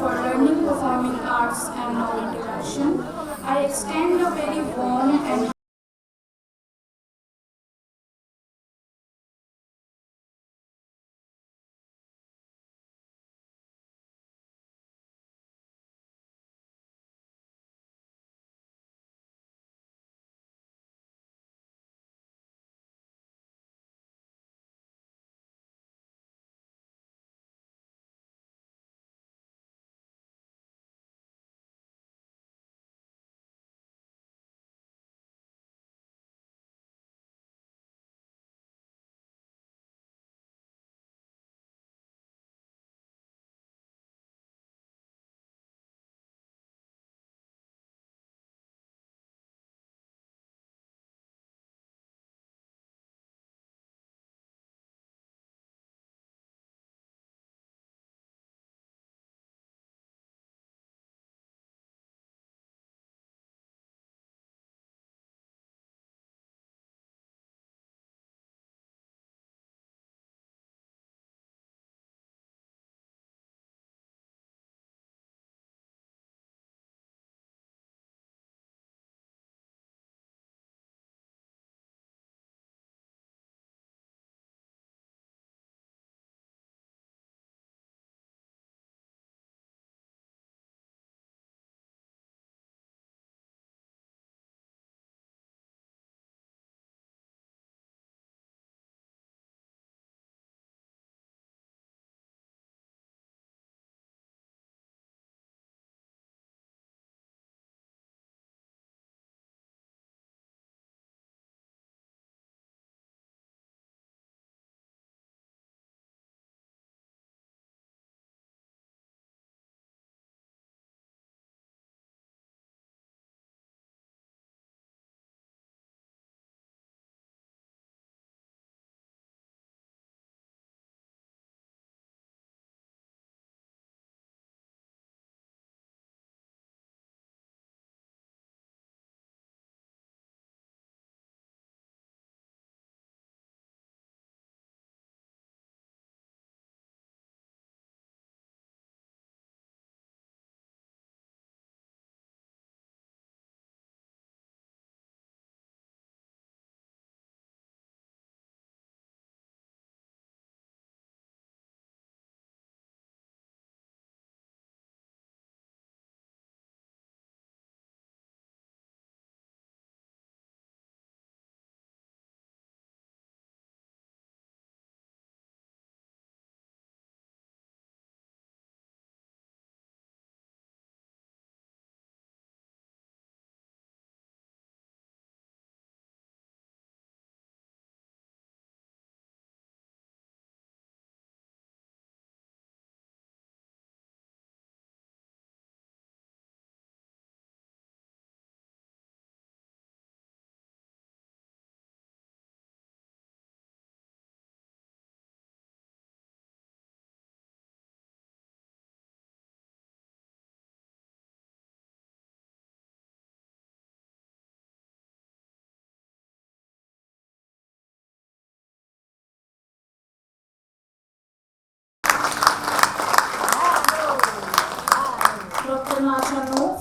for Learning, Performing Arts and Novel Interaction, I extend a very warm and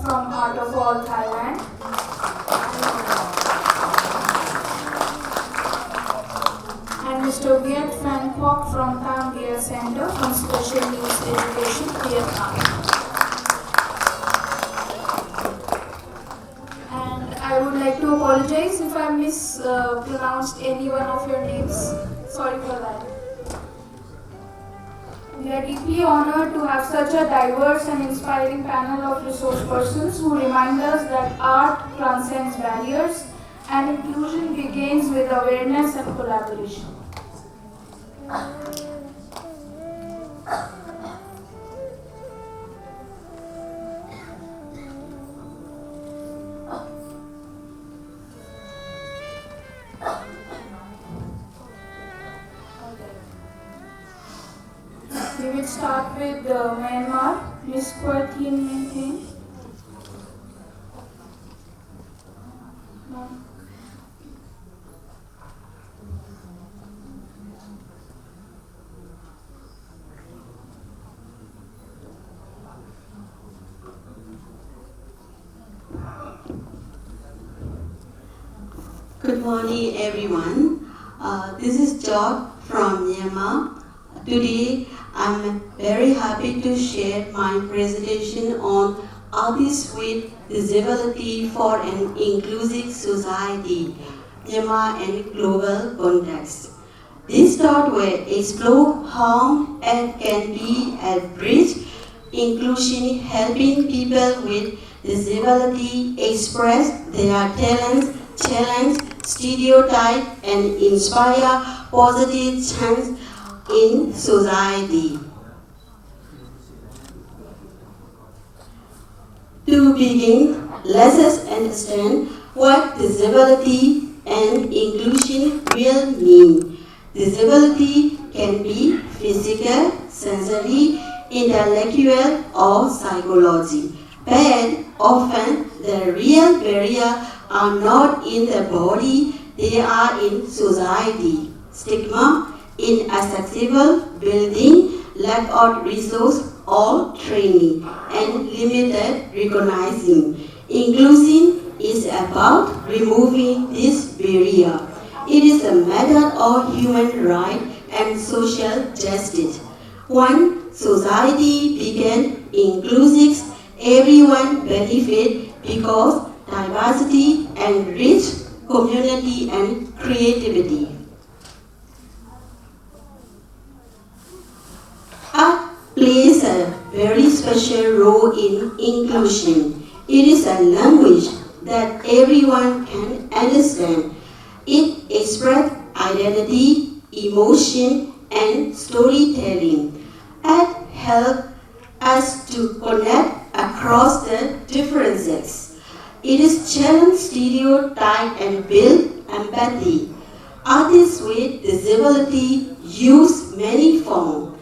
from Art of All, Thailand. And Mr. Viet Phan Quoc from Tam Gia Center from Special Needs Education, Vietnam. And I would like to apologize if I mispronounced any one of your names. Sorry for that. We are deeply honored to have such a diverse and inspiring panel of resource persons who remind us that art transcends barriers and inclusion begins with awareness and collaboration. We will start with Myanmar, Ms. Kwa Thin Minh Thien. Good morning, everyone. This is George from Myanmar. Today, I'm very happy to share my presentation on Artists with Disability for an Inclusive Society, Myanmar and Global Context. This talk will explore how it can be a bridge inclusion, helping people with disability express their talents, challenge stereotype, and inspire positive change in society. To begin, let us understand what disability and inclusion really mean. Disability can be physical, sensory, intellectual, or psychology, but often the real barriers are not in the body, they are in society. Stigma, inaccessible building, lack of resource or training, and limited recognizing. Inclusion is about removing this barrier. It is a matter of human right and social justice. When society became inclusive, everyone benefit because diversity enrich community and creativity. Art plays a very special role in inclusion. It is a language that everyone can understand. It expresses identity, emotion, and storytelling. Art helps us to connect across the differences. It is challenge stereotype and build empathy. Artists with disability use many forms.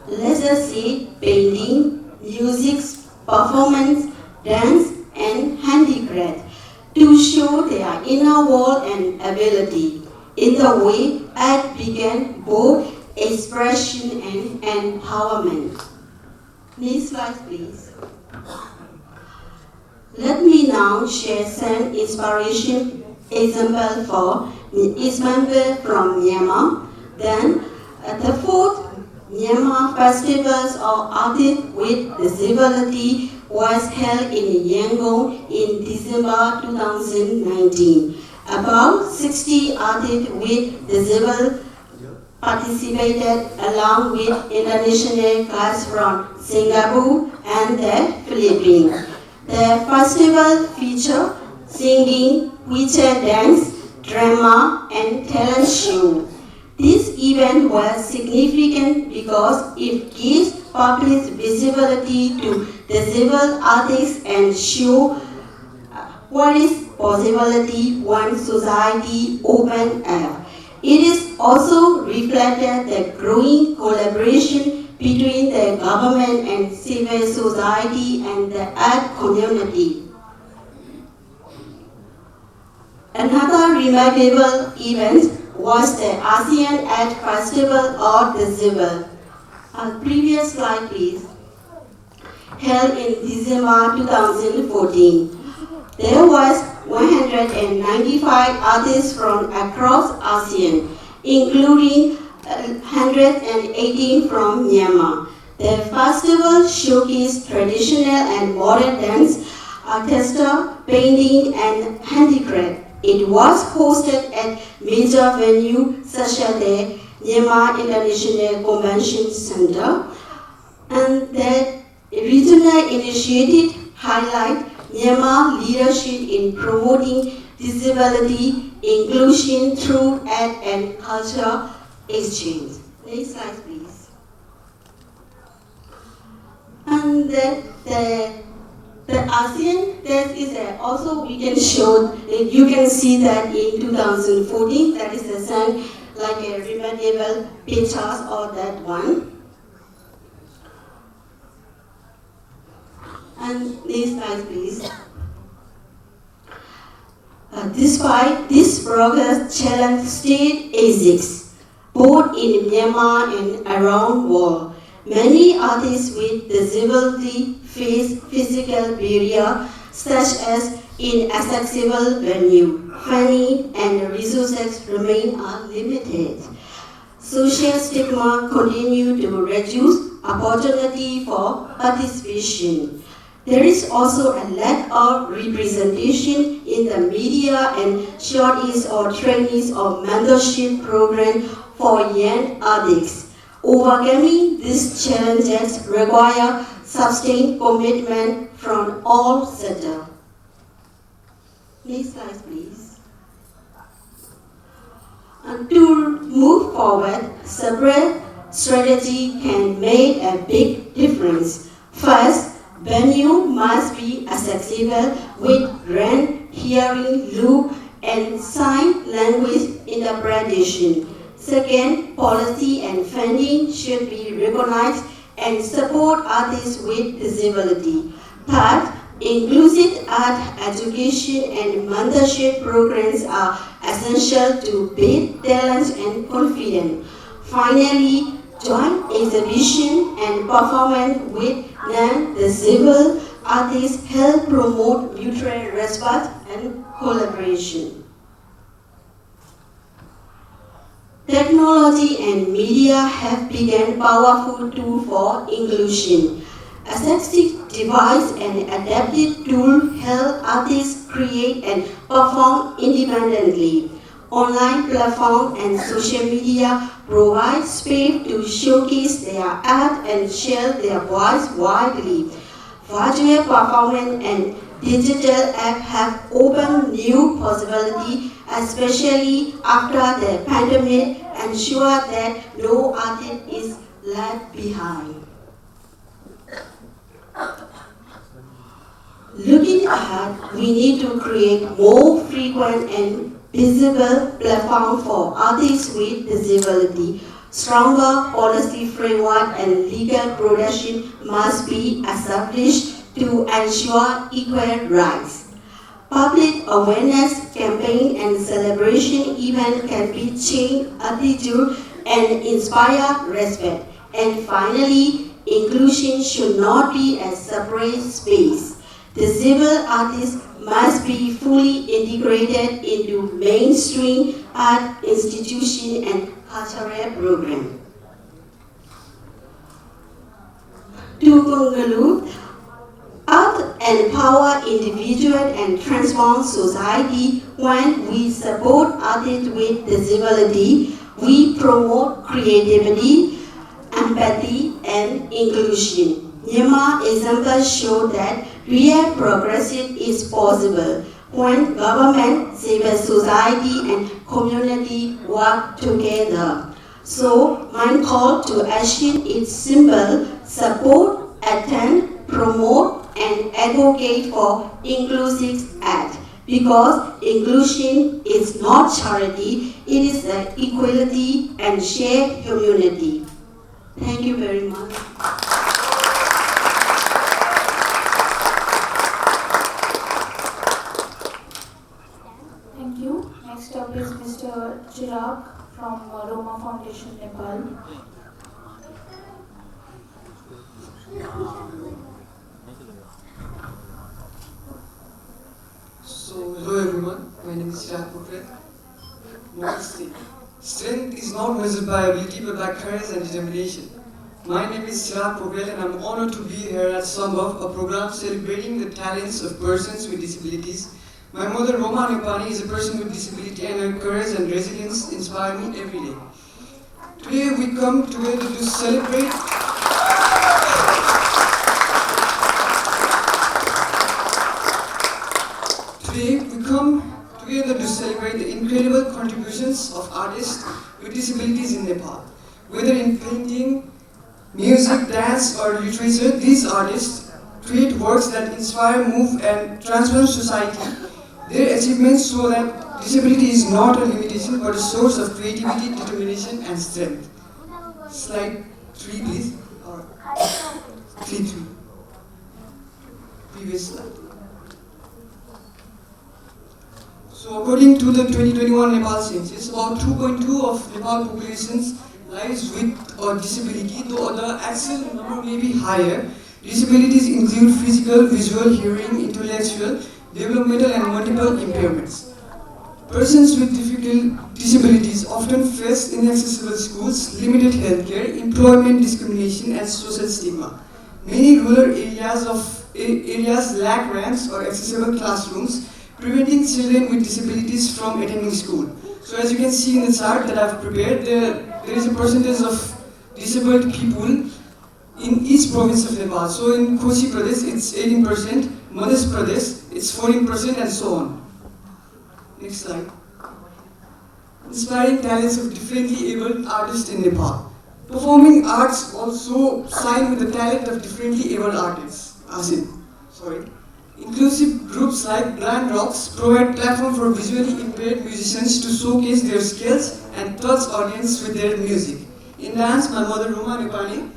Let us say painting, music, performance, dance, and handicraft to show their inner world and ability. In the way, art began both expression and empowerment. Next slide, please. Let me now share some inspiration example for each member from Myanmar. Then, the fourth Myanmar Festivals of Artists with Disability was held in Yangon in December 2019. About 60 artists with disability participated along with international guests from Singapore and the Philippines. The festival featured singing, wheelchair dance, drama, and talent show. This event was significant because it gives public visibility to disabled artists and show what is possibility when society opens up. It is also reflected the growing collaboration between the government and civil society and the art community. Another remarkable event was the ASEAN Art Festival of Disabled. Previous slide, please. Held in December 2014. There was 195 artists from across ASEAN, including 118 from Myanmar. The festival showcased traditional and modern dance, orchestra, painting, and handicraft. It was hosted at major venues such as the Myanmar International Convention Center, and the regional initiative highlight Myanmar leadership in promoting disability inclusion through art and culture exchange. Next slide, please. And the ASEAN, that is also we can show, you can see that in 2014, that is the same, like a remarkable pictures of that one. And next slide, please. Despite this progress, challenge still exists, both in Myanmar and around the world. Many artists with disability face physical barriers such as inaccessible venue, funding, and resources remain limited. Social stigma continue to reduce opportunity for participation. There is also a lack of representation in the media and shortage or trainees or mentorship program for young addicts. Overcoming these challenges require sustained commitment from all sectors. Next slide, please. And to move forward, separate strategy can make a big difference. First, venue must be accessible with grand hearing loop and sign language interpretation. Second, policy and funding should be recognized and support artists with disability. Third, inclusive art education and mentorship programs are essential to build talent and confidence. Finally, joint exhibition and performance with non-disabled artists help promote mutual respect and collaboration. Technology and media have become powerful tools for inclusion. Assistive device and adaptive tools help artists create and perform independently. Online platforms and social media provide space to showcase their art and share their voice widely. Virtual performance and digital apps have opened new possibilities, especially after the pandemic, ensure that no artist is left behind. Looking ahead, we need to create more frequent and visible platforms for artists with disability. Stronger policy framework and legal protection must be established to ensure equal rights. Public awareness campaign and celebration events can be change attitude and inspire respect. And finally, inclusion should not be a separate space. Disabled artists must be fully integrated into mainstream art institutions and cultural programs. To conclude, art empower individuals and transform society. When we support artists with disability, we promote creativity, empathy, and inclusion. Myanmar examples show that real progress is possible when government, civil society, and community work together. So, my call to action is simple: support, attend, promote, and advocate for inclusive art. Because inclusion is not charity, it is equality and shared humanity. Thank you very much. Thank you. Next up is Mr. Chirag from Roma Foundation, Nepal. So, hello everyone, my name is Shri. Strength is not measured by ability but by courage and determination. My name is Shri and I'm honored to be here at Sambhav, a program celebrating the talents of persons with disabilities. My mother, A.L.P.A.N.A, is a person with disability, and her courage and resilience inspire me every day. Today we come together to celebrate the incredible contributions of artists with disabilities in Nepal. Whether in painting, music, dance, or literature, these artists create works that inspire, move, and transform society. Their achievements show that disability is not a limitation but a source of creativity, determination, and strength. Slide 3, please. Or 3. Previous slide. So according to the 2021 Nepal census, about 2.2 of Nepal populations lives with a disability, though the actual number may be higher. Disabilities include physical, visual, hearing, intellectual, developmental, and multiple impairments. Persons with disabilities often face inaccessible schools, limited healthcare, employment discrimination, and social stigma. Many rural areas lack ramps or accessible classrooms, preventing children with disabilities from attending school. So as you can see in the chart that I've prepared, there is a percentage of disabled people in each province of Nepal. So in Kochi Pradesh, it's 18%, Madhya Pradesh, it's 14%, and so on. Next slide. Inspiring talents of differently abled artists in Nepal. Performing arts also sign with the talent of differently abled artists. Inclusive groups like Blind Rocks provide platform for visually impaired musicians to showcase their skills and touch audience with their music. In dance, my mother Roma Nepali,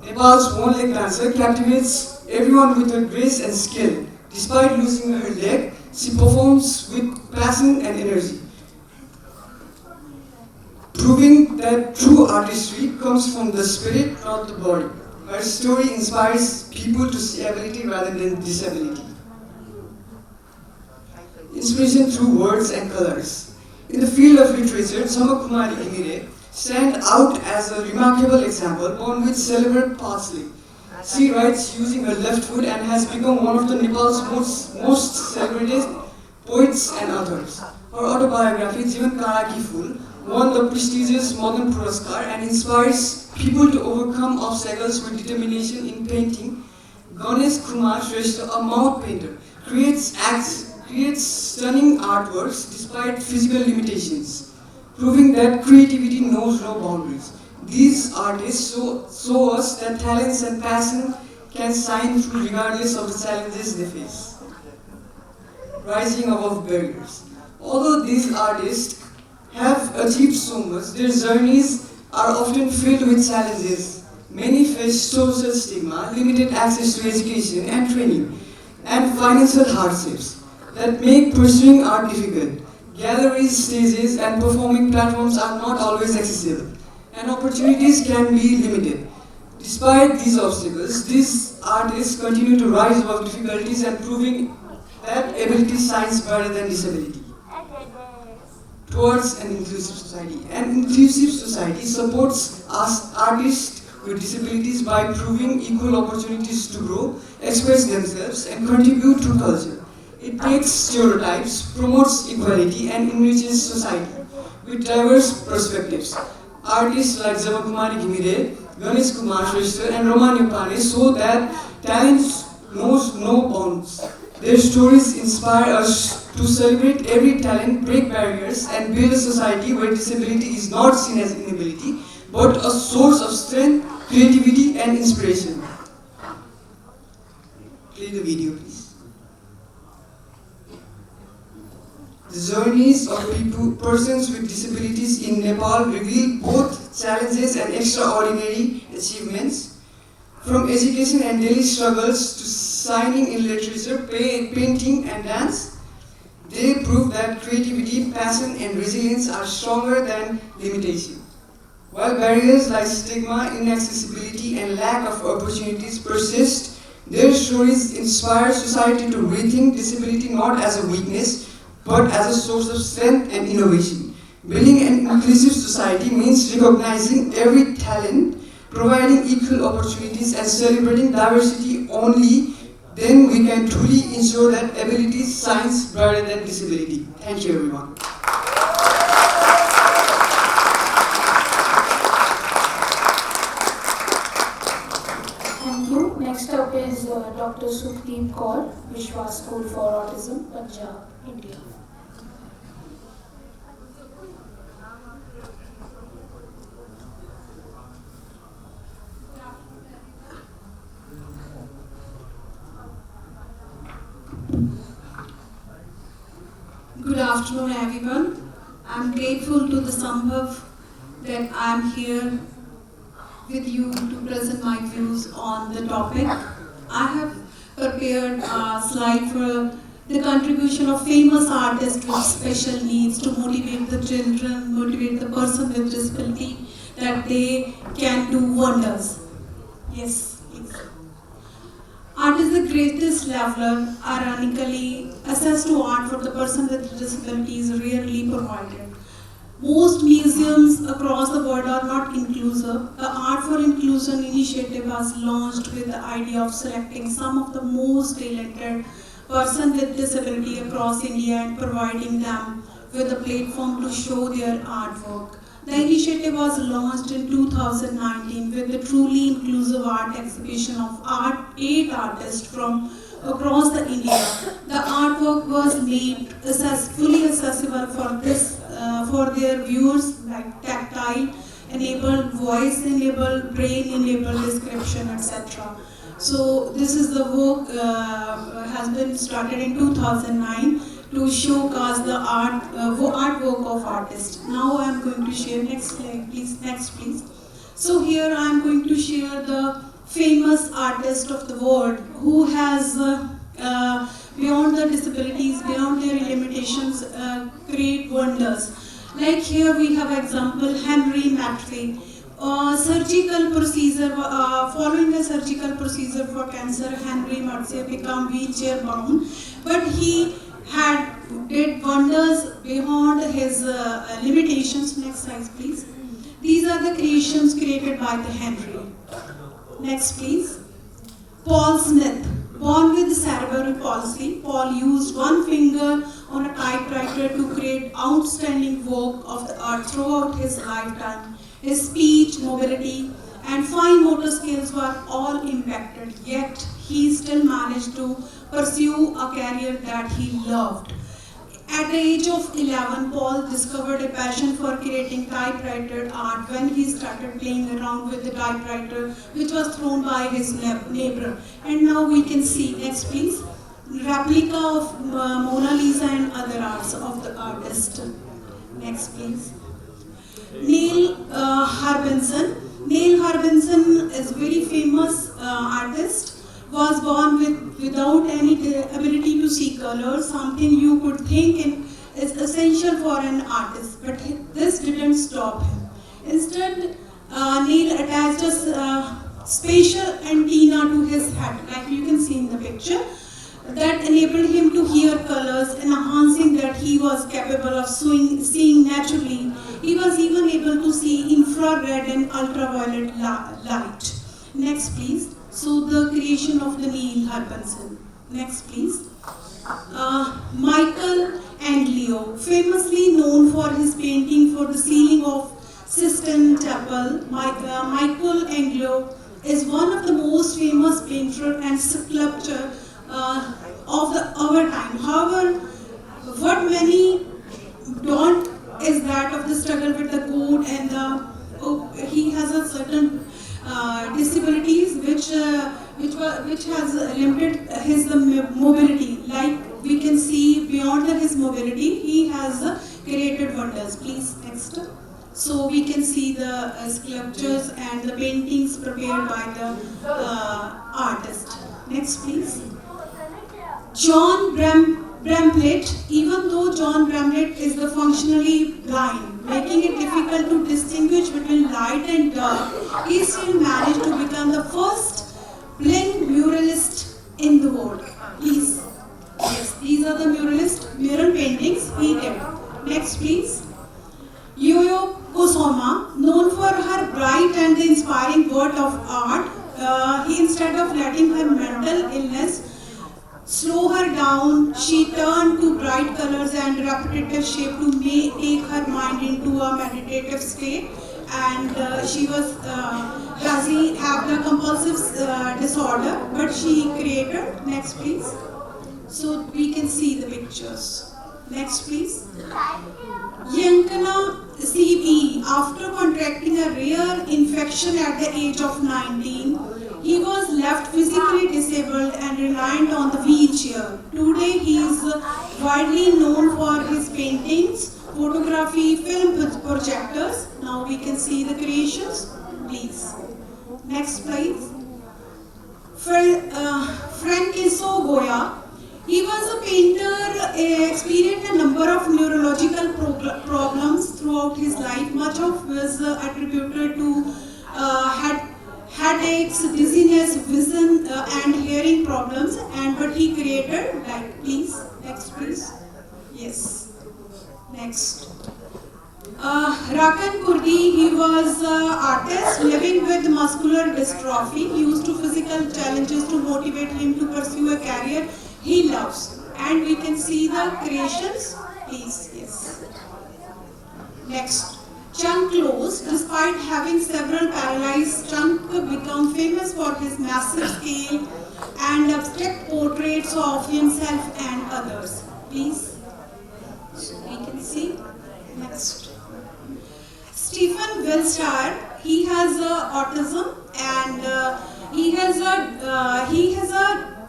Nepal's one-leg dancer, captivates everyone with her grace and skill. Despite losing her leg, she performs with passion and energy, proving that true artistry comes from the spirit, not the body. Her story inspires people to see ability rather than disability. Inspiration through words and colors. In the field of literature, Sambhav Kumari stand out as a remarkable example on which celebrate parsley. She writes using her left foot and has become one of the Nepal's most celebrated poets and authors. Her autobiography, Jivan Karaki Phul, won the prestigious Madan Puraskar and inspires people to overcome obstacles with determination in painting. Ganesh Kumar Shrestha, a mouth painter, creates stunning artworks despite physical limitations, proving that creativity knows no boundaries. These artists show us that talents and passion can shine through regardless of the challenges they face. Rising above barriers. Although these artists have achieved so much, their journeys are often filled with challenges. Many face social stigma, limited access to education and training, and financial hardships that make pursuing art difficult. Galleries, stages, and performing platforms are not always accessible, and opportunities can be limited. Despite these obstacles, these artists continue to rise above difficulties and proving that ability shines brighter than disability. Towards an inclusive society. An inclusive society supports us artists with disabilities by proving equal opportunities to grow, express themselves, and contribute to culture. It breaks stereotypes, promotes equality, and enriches society with diverse perspectives. Artists like Javakumari Ghimire, Ganesh Kumar Shrestha, and Roman A.L.P.A.N.A show that talent knows no bounds. Their stories inspire us to celebrate every talent, break barriers, and build a society where disability is not seen as inability, but a source of strength, creativity, and inspiration. Play the video, please. The journeys of persons with disabilities in Nepal reveal both challenges and extraordinary achievements. From education and daily struggles to signing in literature, painting, and dance, they prove that creativity, passion, and resilience are stronger than limitation. While barriers like stigma, inaccessibility, and lack of opportunities persist, their stories inspire society to rethink disability not as a weakness, but as a source of strength and innovation. Building an inclusive society means recognizing every talent, providing equal opportunities, and celebrating diversity. Only then we can truly ensure that ability shines brighter than disability. Thank you, everyone. Thank you. Next up is Dr. Sukhdeep Kaur, Vishwas School for Autism, Punjab, India. Good afternoon, everyone. I'm grateful to the Sambhav that I'm here with you to present my views on the topic. I have prepared a slide for the contribution of famous artists with special needs to motivate the children, motivate the person with disability, that they can do wonders. Yes, please. Art is the greatest leveler, ironically, access to art for the person with disabilities is rarely provided. Most museums across the world are not inclusive. The Art for Inclusion initiative was launched with the idea of selecting some of the most talented persons with disability across India and providing them with a platform to show their artwork. The initiative was launched in 2019 with the truly inclusive art exhibition of 8 artists from across the India. The artwork was made fully accessible for their viewers, like tactile enabled, voice enabled, brain enabled description, etc. So this is the work has been started in 2009 to showcase the artwork of artists. Now I am going to share next slide, please. Next, please. So here I am going to share the famous artist of the world who has beyond the disabilities, beyond their limitations, create wonders. Like here we have example Henry Matthew. Surgical procedure, following a surgical procedure for cancer, Henry Matthew became wheelchair bound, but he did wonders beyond his limitations. Next slide, please. These are the creations created by the Henry. Next, please. Paul Smith, born with cerebral palsy, Paul used one finger on a typewriter to create outstanding work of the art throughout his lifetime. His speech, mobility, and fine motor skills were all impacted, yet he still managed to pursue a career that he loved. At the age of 11, Paul discovered a passion for creating typewriter art when he started playing around with the typewriter, which was thrown by his neighbor. And now we can see, next please, replica of Mona Lisa and other arts of the artist. Next please. Neil Harbinson. Neil Harbinson is a very famous artist. Was born without any ability to see colors, something you could think is essential for an artist, but this didn't stop him. Instead, Neil attached a spatial antenna to his head, like you can see in the picture, that enabled him to hear colors, enhancing that he was capable of seeing naturally. He was even able to see infrared and ultraviolet light. Next, please. So the creation of the Neil Harbinson. Next, please. Michael Angelo, famously known for his painting for the ceiling of Sistine Chapel. Michael Angelo is one of the most famous painter and sculptor of our time. However, what many don't is that of the struggle with the code and he has a certain disabilities which has limited his mobility. Like we can see beyond his mobility, he has created wonders. Please next. So we can see the sculptures and the paintings prepared by the artist. Next, please. John Bramlett, even though John Bramlett is the functionally blind, making it difficult to distinguish between light and dark, he still managed to become the first blind muralist in the world. Please. Yes, these are the mural paintings he did. Next, please. Yo-Yo Kusama, known for her bright and inspiring work of art, he instead of letting her mental illness slow her down, she turned to bright colors and repetitive shape to take her mind into a meditative state. And she was have the compulsive disorder, but she created. Next, please. So we can see the pictures. Next, please. Yankana CB, after contracting a rare infection at the age of 19, he was left physically disabled and reliant on the wheelchair. Today he is widely known for his paintings, photography, film projectors. Now we can see the creations. Please. Next, please. Francisco Goya. He was a painter, experienced a number of neurological problems throughout his life. Much of was attributed to headaches, dizziness, vision and hearing problems, and but he created, like, please, next please, yes, next. Rakan Kurdi, he was an artist living with muscular dystrophy, used to physical challenges to motivate him to pursue a career he loves. And we can see the creations, please, yes. Next. Chunk Close, despite having several paralyzed, Chunk became famous for his massive scale and abstract portraits of himself and others. Please, we can see. Next. Stephen Wilshire, he has autism and he has a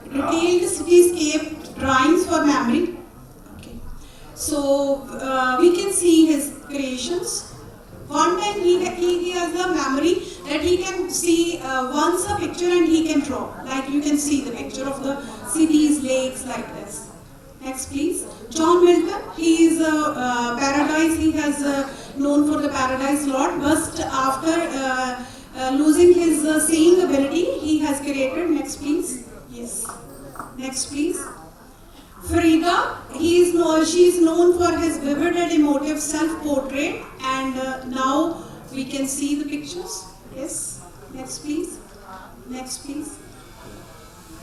detailed cityscape drawings for memory. Okay. So we can see his creations. One time he has a memory that he can see once a picture and he can draw. Like you can see the picture of the cities, lakes, like this. Next please. John Milton, he is a paradise, he has known for the paradise lot, but after losing his seeing ability, he has created, next please. Yes. Next please. Frida, she is known for his vivid and emotive self-portrait, and now we can see the pictures. Yes. Next please. Next please.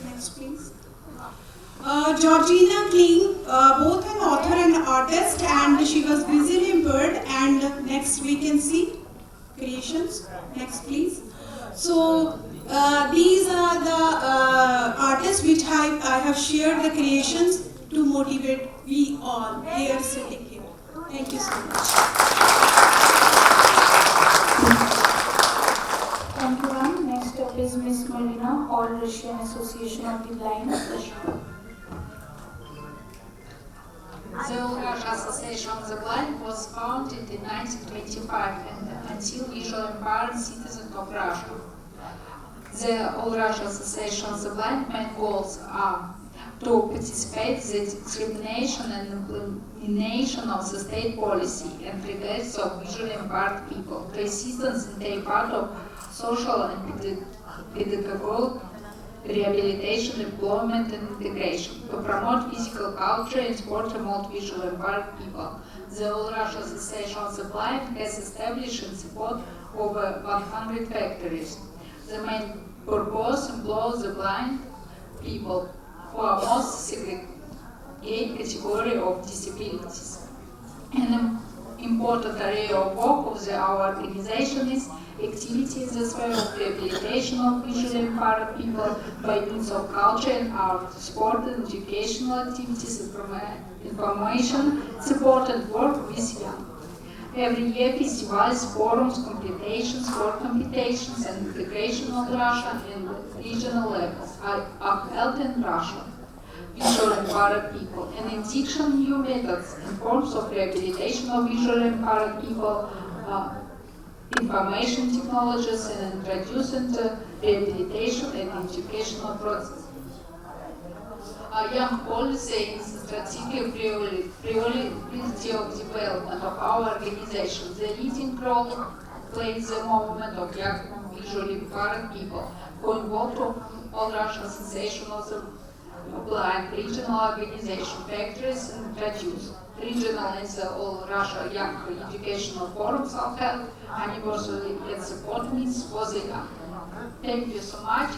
Next please. Georgina Kling, both an author and artist, and she was visually impaired. And next we can see creations. Next please. So these are the artists which I have shared the creations to motivate we all here sitting here. Thank you so much. Thank you, ma'am. Next up is Miss Marina, All Russian Association of the Blind. The All-Russia Association of the Blind was founded in 1925 and until visually impaired citizens of Russia. The All-Russia Association of the Blind main goals are to participate in the discrimination and implementation of the state policy and regards of visually impaired people, to assistance in their part of social and pedagogical rehabilitation, employment and integration, to promote physical culture and support remote visually impaired people. The All-Russia Association of the Blind has established and support over 100 factories. The main purpose employs the blind people who are most segregated category of disabilities. An important area of work of our organization is activity in the sphere of rehabilitation of visually impaired people by means of culture and art, sport and educational activities, information, support and work with young. Every year, festivals, forums, competitions, sport competitions, and integration of Russia and regional levels are held in Russia. Visually impaired people, and in addition, new methods and forms of rehabilitation of visually impaired people, information technologies, and introduced into rehabilitation and educational process. Young policy is a strategic priority of development of our organization. The leading role plays the movement of young visually impaired people who involved All Russia Association of the Blind regional organization factories and introduced. Regional and the All Russia Young Educational Forums are held anniversary and support meets for the young. Thank you so much.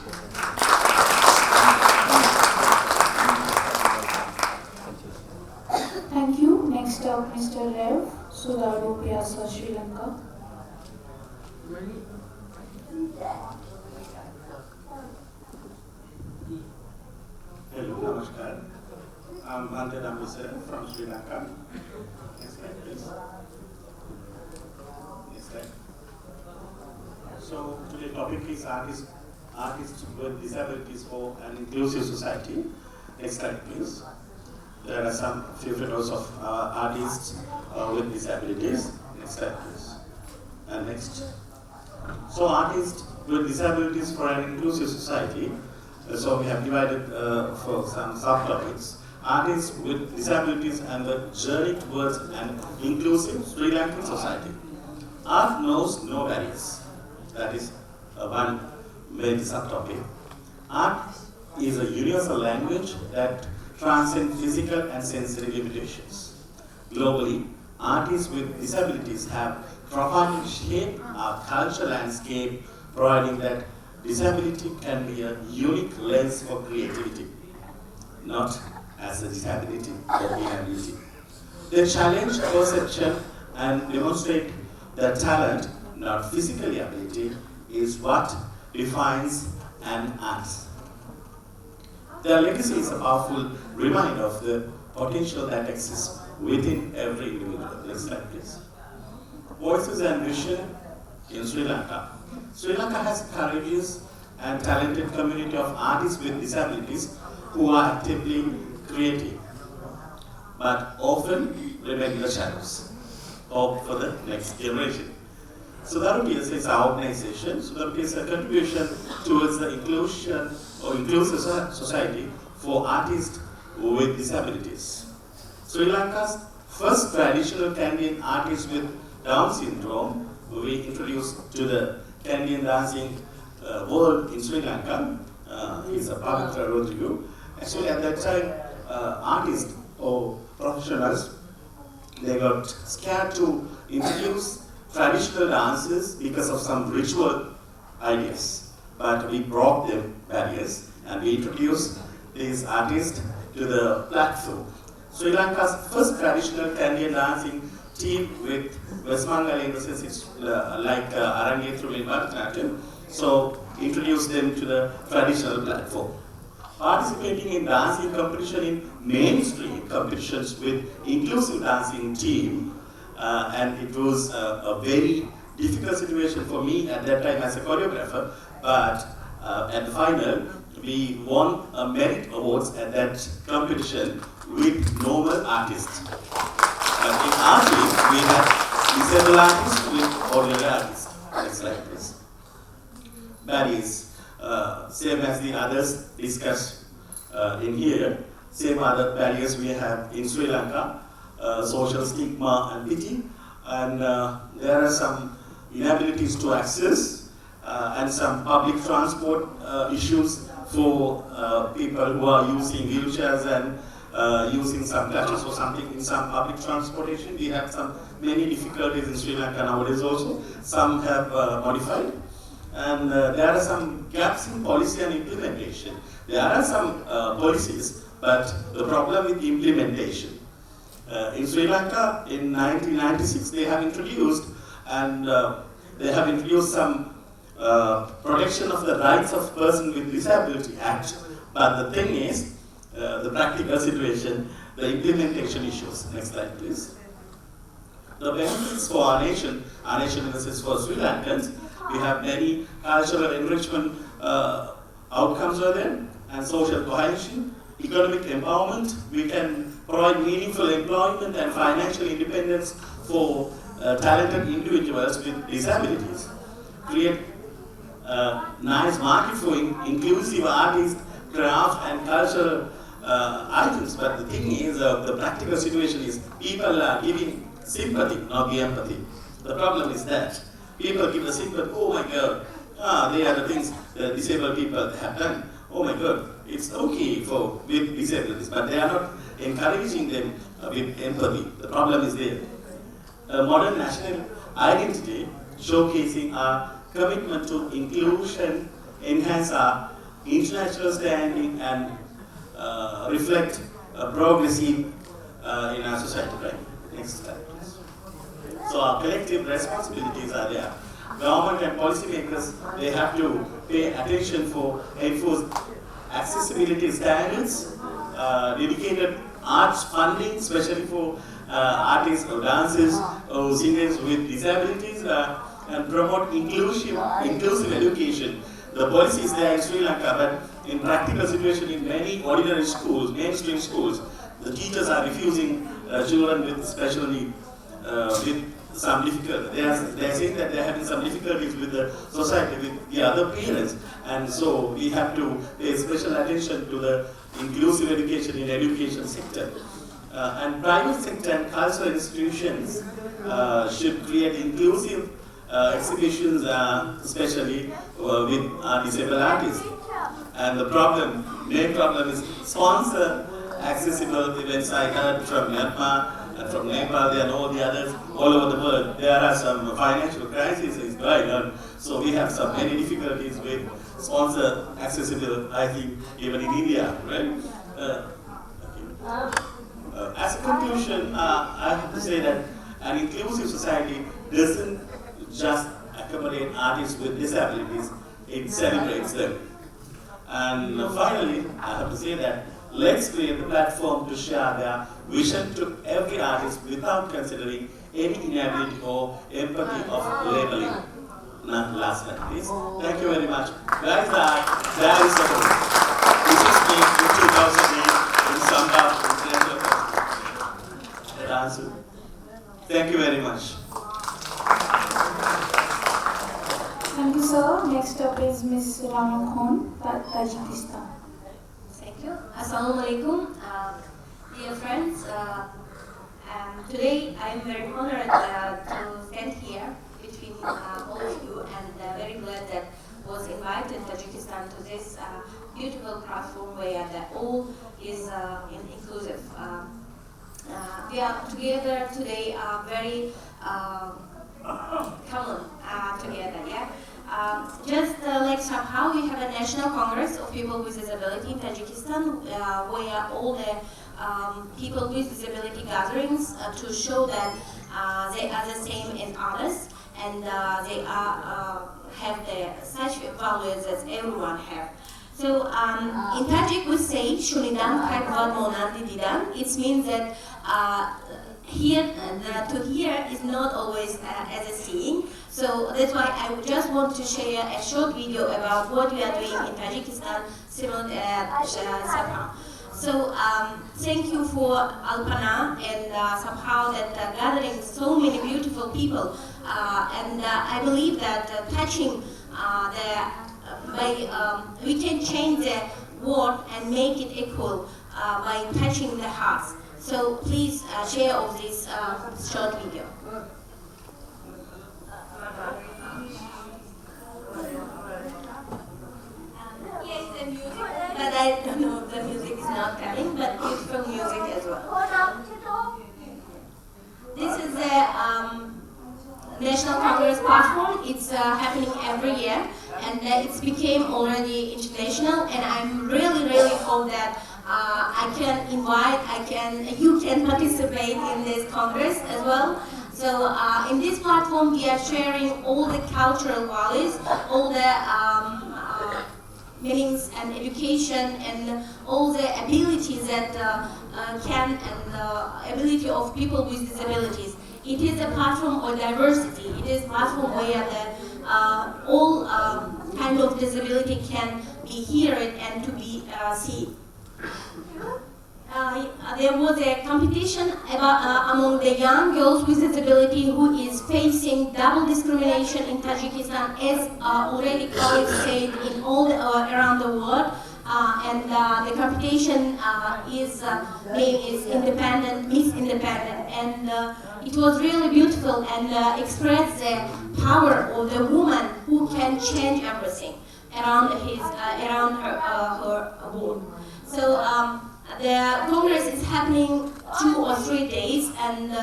Thank you. Next up, Mr. Rev, Sudharu Pyasa, Sri Lanka. Hello, Namaskar. I'm Narendra from Sri Lanka. Next slide, please. Next slide. So today's topic is artists with disabilities for an inclusive society. Next slide, please. There are some few photos of artists with disabilities. Next slide, please. And next. So artists with disabilities for an inclusive society. So we have divided for some subtopics. Artists with disabilities and the journey towards an inclusive Sri Lankan society. Art knows no barriers. That is one with the subtopic. Art is a universal language that transcends physical and sensory limitations. Globally, artists with disabilities have profoundly shaped our cultural landscape, providing that disability can be a unique lens for creativity, not as a disability but inability. They challenge perception and demonstrate that talent, not physical ability, is what defines an art. Their legacy is a powerful reminder of the potential that exists within every individual. Next slide, please. Voices and Vision in Sri Lanka. Sri Lanka has a courageous and talented community of artists with disabilities who are actively creative, but often remain in the shadows. Hope for the next generation. Sudarupias is our organization. Sudarupias is a contribution towards the inclusion or inclusive society for artists with disabilities. Sri Lanka's first traditional Canadian artist with Down syndrome, we introduced to the Canadian dancing world in Sri Lanka. He's a Pavitra Rodrigo. Actually, at that time, artists or professionals, they got scared to introduce traditional dances because of some ritual ideas. But we broke them barriers and we introduced these artists to the platform. Sri Lanka's first traditional Canadian dancing team with Westmangal in the sense it's like Arangetru in Bharatanatyam. So introduced them to the traditional platform. Participating in dancing competition in mainstream competitions with inclusive dancing team, and it was a very difficult situation for me at that time as a choreographer, but at the final we won merit awards at that competition with normal artists. In our team we had disabled artists with ordinary artists. Next slide please. Barriers. Same as the others discussed in here, same other barriers we have in Sri Lanka, social stigma and pity, and there are some inabilities to access and some public transport issues for people who are using wheelchairs and using some crutches or something in some public transportation. We have some many difficulties in Sri Lanka nowadays also. Some have modified. And there are some gaps in policy and implementation. There are some policies, but the problem with implementation. In Sri Lanka, in 1996, they have introduced some Protection of the Rights of Person with Disability Act. But the thing is, the practical situation, the implementation issues. Next slide, please. The benefits for our nation in the sense for Sri Lankans, we have many cultural enrichment outcomes over there, and social cohesion, economic empowerment. We can provide meaningful employment and financial independence for talented individuals with disabilities. Create nice market for inclusive artists, craft and cultural items. But the thing is, the practical situation is people are giving sympathy, not the empathy. The problem is that people give the sympathy, oh my God, they are the things the disabled people have done. Oh my God, it's okay with disabilities, but they are not encouraging them with empathy. The problem is there. A modern national identity showcasing our commitment to inclusion, enhance our international standing, and reflect progressive in our society. Right? Next slide, please. So our collective responsibilities are there. Government and policymakers, they have to pay attention for enforce accessibility standards, dedicated arts funding, especially for artists or dancers or singers with disabilities, and promote inclusive education. The policy is there in Sri Lanka, but in practical situation in many ordinary schools, mainstream schools, the teachers are refusing children with special need, with some difficulty. They are saying that they are having some difficulties with the society, with the other parents, and so we have to pay special attention to the inclusive education in education sector. And private sector and cultural institutions should create inclusive exhibitions, especially with disabled artists. And the main problem is sponsor accessible events. I heard from Myanmar and from Nepal and all the others all over the world. There are some financial crises going on. So we have some many difficulties with sponsor accessible, I think, even in India, right? As a conclusion, I have to say that an inclusive society doesn't just accommodate artists with disabilities, it celebrates them. And finally, I have to say that let's create a platform to share their vision to every artist without considering any inability or empathy of labeling. Not last but least. Thank you very much. Guys, there is a This is made in 2008 in Sambhav, Narendra. Thank you very much. Thank you, sir. Next up is Ms. Rana Khan, Tajikistan. Thank you. Assalamu alaikum. Dear friends, today I am very honored to stand here between all of you, and very glad that was invited Tajikistan to this beautiful platform where the all is inclusive. We are together today, very common together, yeah. Just like Sambhav, we have a National Congress of People with Disability in Tajikistan, where all the people with disability gatherings to show that they are the same as others, and they are have such values as everyone have. So in Tajik we say Shunidan Kagvad Monandi Didan. It means that to hear is not always as a seeing. So that's why I just want to share a short video about what we are doing in Tajikistan, similar to Sambhav. So thank you for Alpana and somehow that gathering so many beautiful people. And I believe that touching we can change the world and make it equal by touching the hearts. So please share of this short video. Yes, the music, but I don't know if the music is not coming, but beautiful music as well. This is the National Congress platform. It's happening every year, and it's became already international. And I'm really hope that you can participate in this Congress as well. So in this platform, we are sharing all the cultural values, all the meanings and education, and all the abilities that ability of people with disabilities. It is a platform of diversity. It is a platform where all kind of disability can be heard and to be seen. There was a competition among the young girls with disability who is facing double discrimination in Tajikistan, as already colleagues said, in all around the world. And the competition name is Independent, Miss Independent, and it was really beautiful and expressed the power of the woman who can change everything around her womb. So the Congress is happening 2 or 3 days, and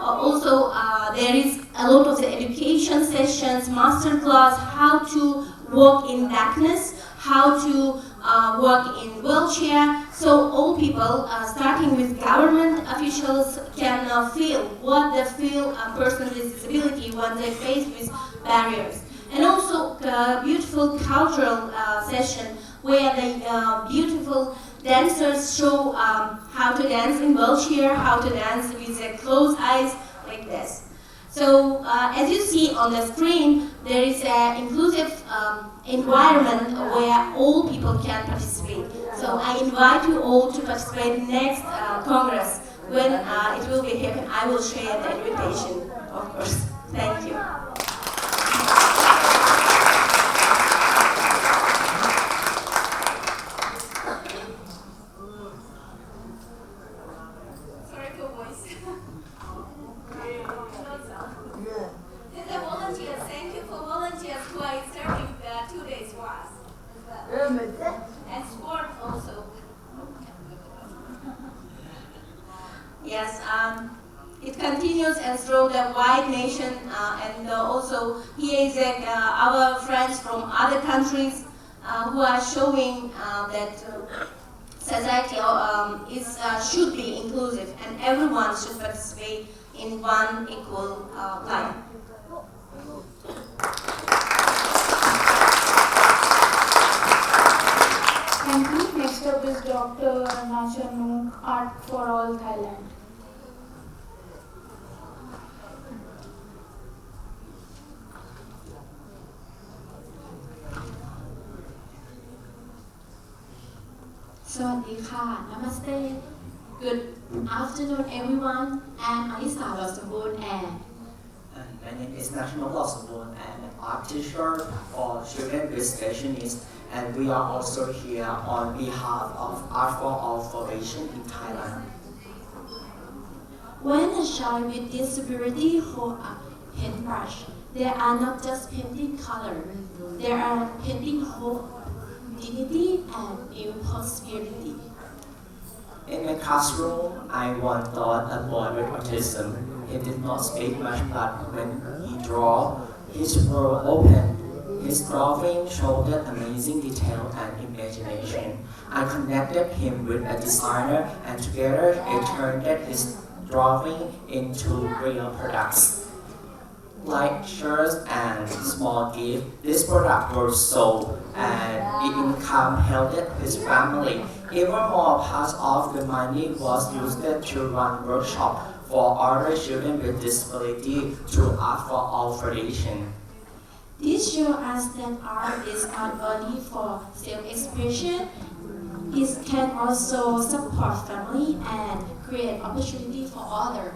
also there is a lot of the education sessions, master class, how to walk in darkness, how to work in wheelchair, so all people, starting with government officials, can feel what they feel a person with disability when they face with barriers. And also a beautiful cultural session where the beautiful dancers show how to dance in wheelchair, how to dance with closed eyes like this. So as you see on the screen, there is an inclusive environment where all people can participate. So I invite you all to participate in next Congress. When it will be happen, I will share the invitation, of course. Thank you. Sorry for voice. There's a volunteer saying from the white nation and also PAZ, our friends from other countries who are showing that society should be inclusive and everyone should participate in one equal life. Thank you. Next up is Dr. Nachanu, Art for All Thailand. Sawadee Namaste. Good afternoon, everyone. I'm Alisa Losabun and my name is National Losabun. I'm an art teacher for children with special needs, and we are also here on behalf of Art for All Foundation in Thailand. when a child with disability hold a paintbrush, they are not just painting color. They are painting hope, dignity, and new possibility. In my classroom, I once taught a boy with autism. He did not speak much, but when he drew, his world opened. His drawing showed amazing detail and imagination. I connected him with a designer, and together they turned his drawing into real products. Like shirts and small gifts, this product was sold and the income helped his family. Even more, part of the money was used to run workshops for other children with disability through Art for All Foundation. This shows us that art is not only for self-expression, it can also support family and create opportunity for others.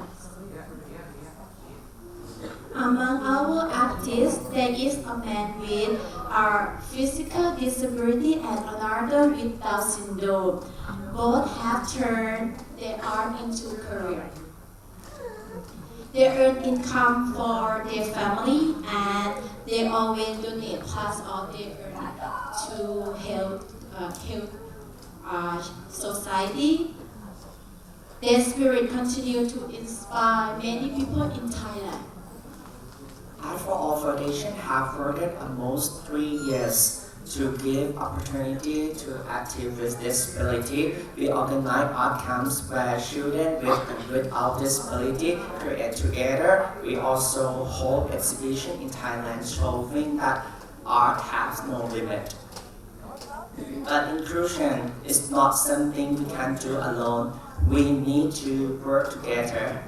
Among our artists, there is a man with a physical disability and another with Down syndrome. Both have turned their art into a career. They earn income for their family and they always donate part of their earnings to help society. Their spirit continues to inspire many people in Thailand. Art for All Foundation have worked almost 3 years to give opportunity to actives with disability. We organize art camps where children with and without disability create together. We also hold exhibition in Thailand showing that art has no limit. But inclusion is not something we can do alone. We need to work together.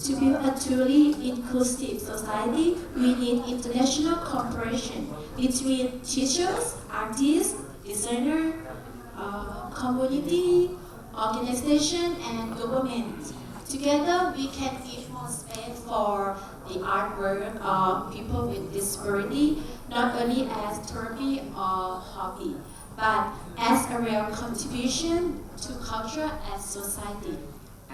To build a truly inclusive society, we need international cooperation between teachers, artists, designers, community, organization, and government. Together, we can give more space for the artwork of people with disability, not only as therapy or hobby, but as a real contribution to culture and society.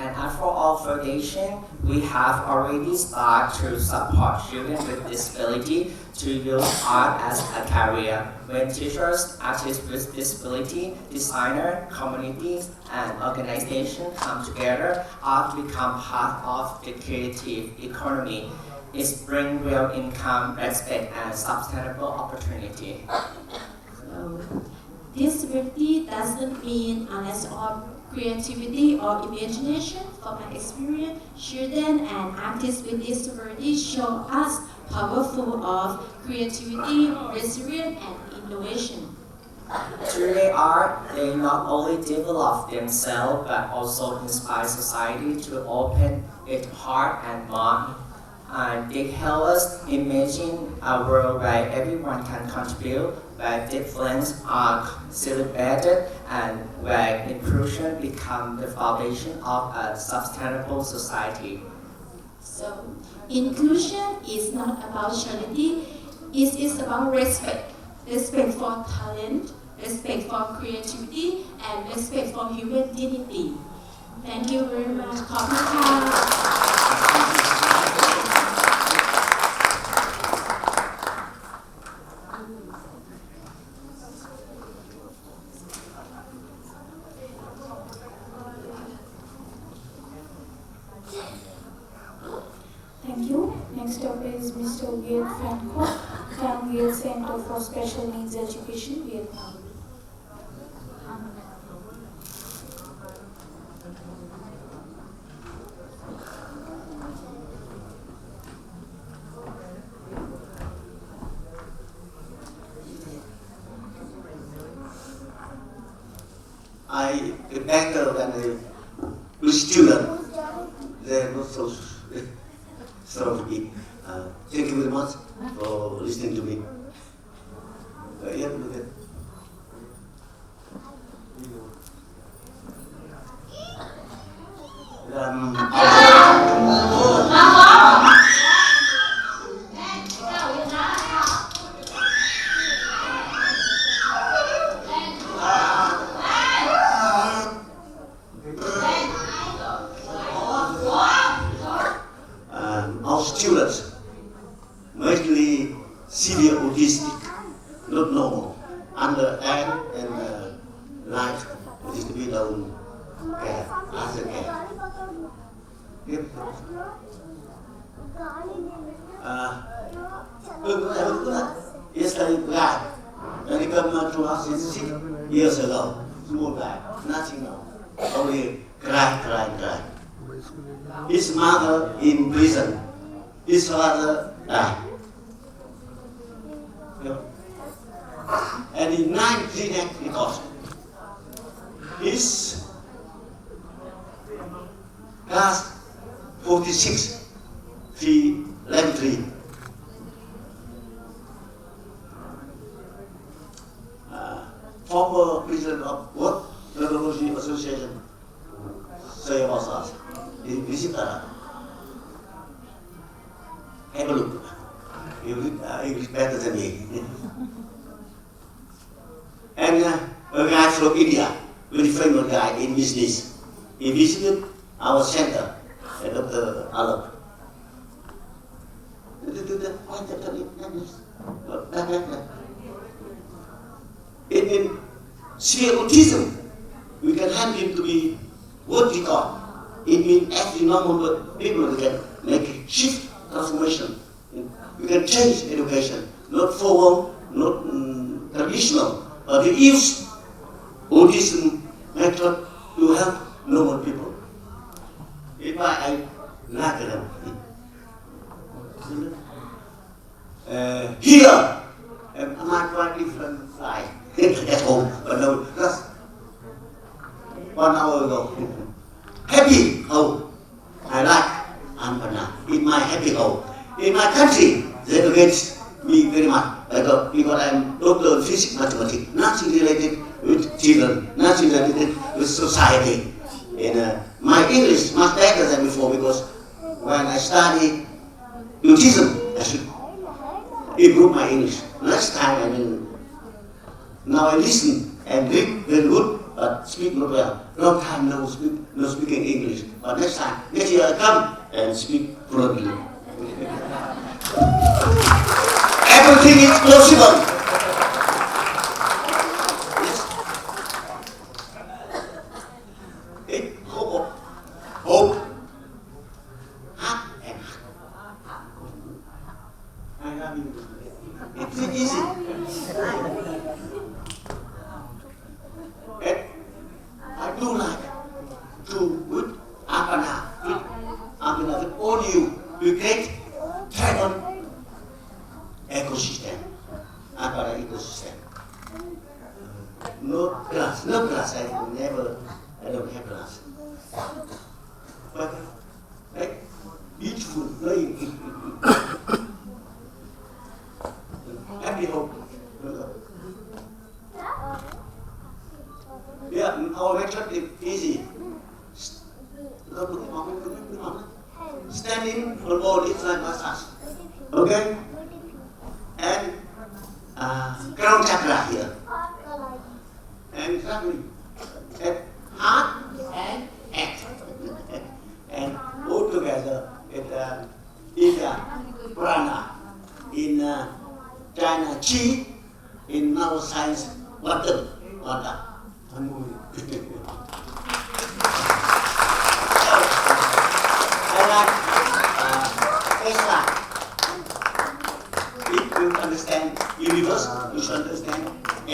And Art for All Foundation, we have already started to support children with disability to use art as a career. When teachers, artists with disability, designers, communities, and organizations come together, art becomes part of the creative economy. It brings real income, respect, and sustainable opportunity. So, disability doesn't mean less of creativity or imagination. From my experience, children and artists with disabilities show us powerful of creativity, resilience, and innovation. Through their art, they not only develop themselves but also inspire society to open its heart and mind. And they help us imagine a world where everyone can contribute, where differences are celebrated, and where inclusion becomes the foundation of a sustainable society. So, inclusion is not about charity, it is about respect. Respect for talent, respect for creativity, and respect for human dignity. Thank you very much. ขอบคุณค่ะ Thank next up is Mr. Viet from Viet Center for Special Needs Education, Vietnam. I, a banker and a student, they are not so big. Thank you very much for listening to me. Yeah, look at. Our students, mostly severe autistic, not normal, under and light, which is to be done care, after care. Yep. Yes, I glad. When he came to us 6 years ago, small guy, nothing now, only cry. His mother in prison, his father died. And in 19 because his class 46, level 3. Former president of World Neurology Association say about us. He visit have a look. He is better than me. And a guy from India, very famous guy in business, he visited our center, Dr. A.L.P.A.N.A. In severe autism, we can help him to be what we call. It means actually normal people can make a shift transformation. We can change education, not formal, not traditional, but we use autism method to help normal people. That's why I like them. Here, and I might quite different fly at home, but no, just 1 hour ago. Happy home. I like Alpana. In my happy home. In my country, they against me very much. Because I'm doctor of physics, mathematics. Nothing related with children, nothing related with society. And my English much better than before because when I study autism, I should improve my English. Next time, now I listen and read very good, but speak not well. Long time no speaking English. But next year I come and speak fluently. Everything is possible. Yes. Hope. Heart and heart. I love you. It's easy. And I do like to with Alpana, with all you, we create dragon ecosystem, Alpana ecosystem. No glass, I don't have glass. But, right? Beautiful, very happy hope. Yeah, our method is easy. Standing on board is like massage. Okay? And crown chakra here. And traveling. And heart and head. And all together it's India, prana. In China, Qi. In neuroscience, water. I'm moving. I like Tesla.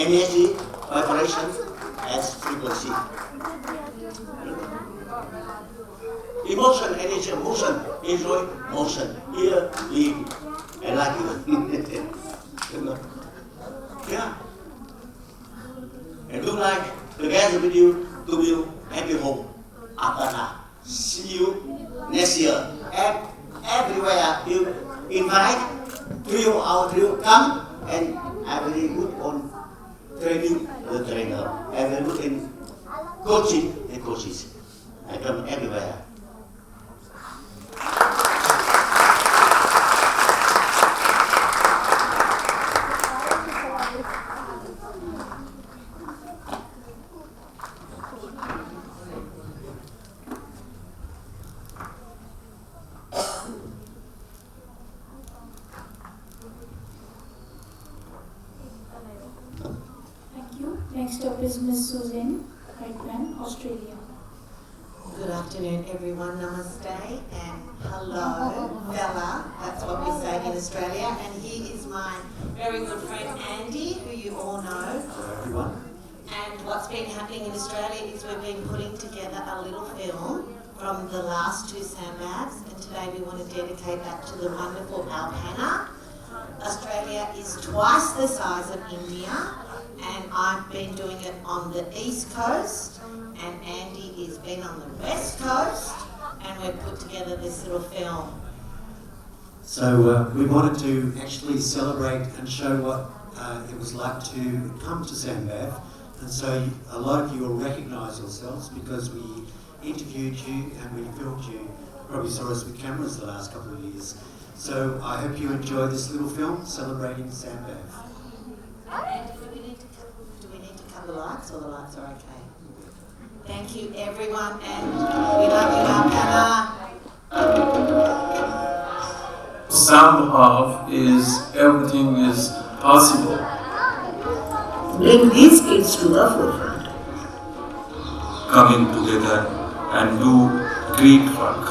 energy, vibrations, as frequency. Emotion, energy, motion, enjoy motion. Here, live. I like you. Yeah. And do like together with you to build happy home. Alpana. See you next year. And everywhere you invite trio, our trio come, and I'm very good on training the trainer. I'm very good in coaching the coaches. I come everywhere. Next up is Miss Suzanne, Whiteman, Australia. Good afternoon, everyone. Namaste and hello, Bella. That's what we say in Australia. And he is my very good friend Andy, who you all know. Hello, everyone. And what's been happening in Australia is we've been putting together a little film from the last two Sambhavs, and today we want to dedicate that to the wonderful A.L.P.A.N.A. Australia is twice the size of India, and I've been doing it on the East Coast, and Andy has been on the West Coast, and we've put together this little film. So we wanted to actually celebrate and show what it was like to come to Sambhav, and so a lot of you will recognise yourselves because we interviewed you and we filmed you. Probably saw us with cameras the last couple of years. So I hope you enjoy this little film celebrating Sambhav. Do we need to cut the lights, or the lights are okay? Thank you, everyone, and we love you, A.L.P.A.N.A. Sambhav is everything is possible. Bring these kids to the forefront. Coming together and do great work.